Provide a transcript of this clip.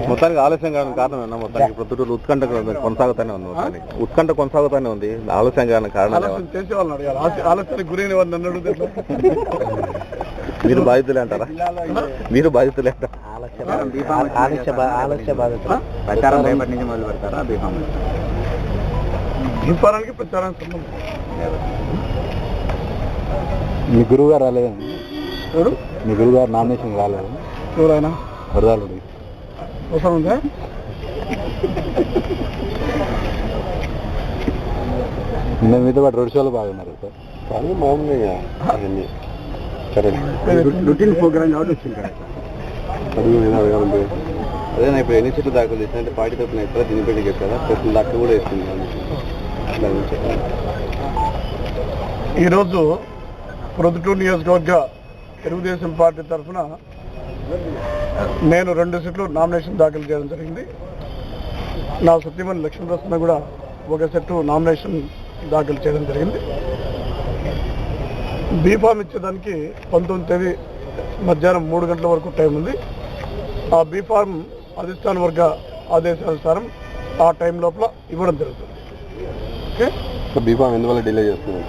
మొత్తానికి ఆలస్యం కావడానికి కారణం ఏమన్నా? మొత్తానికి ప్రొద్దుటూరు ఉత్కంఠ కొనసాగుతూనే ఉంది. మొత్తానికి ఉత్కంఠ కొనసాగుతూనే ఉంది. ఆలస్యం కావడానికి కారణం ఆలస్యానికి గురైన వాళ్ళని నన్ను అడుగుతారు. మీరు బాధితులే అంటారా? మీరు బాధితులే అంటారా? ఆలస్య బాధితులు ప్రచారం రేపటి నుంచి మొదలు పెడతారా? దీపానికి ప్రచారానికి సంబంధం. మీ గురువు గారు రాలేదండి? మీ గురువు గారు నామినేషన్ రాలేదు? ఎవరైనా వరదాలు అవసరం ఉందా? నిన్న మీతో పాటు రోడ్ షోలు బాగున్నారు సార్. కానీ మామూలుగా రొటీన్ ప్రోగ్రామ్ కాబట్టి వచ్చింది. అదే నా ఇప్పుడు ఎన్ని సీట్లు దాఖలు చేసినట్టే పార్టీ తరఫున ఎక్కడ దీనిపేట చెప్పారా? ప్రశ్న దాకా కూడా ఇస్తుంది. ఈరోజు ప్రొద్దుటూరు నియోజకవర్గ తెలుగుదేశం పార్టీ తరఫున నేను 2 సీట్లు నామినేషన్ దాఖలు చేయడం జరిగింది. నా సత్యమణి లక్ష్మీప్రసన్న కూడా 1 సెట్ నామినేషన్ దాఖలు చేయడం జరిగింది. బీఫామ్ ఇచ్చేదానికి 19వ తేదీ మధ్యాహ్నం 3 గంటల వరకు టైం ఉంది. ఆ బీఫామ్ అధిష్టాన వర్గ ఆదేశానుసారం ఆ టైం లోపల ఇవ్వడం జరుగుతుంది. ఓకే, బీఫామ్ ఎందువల్ల డిలే చేస్తుంది?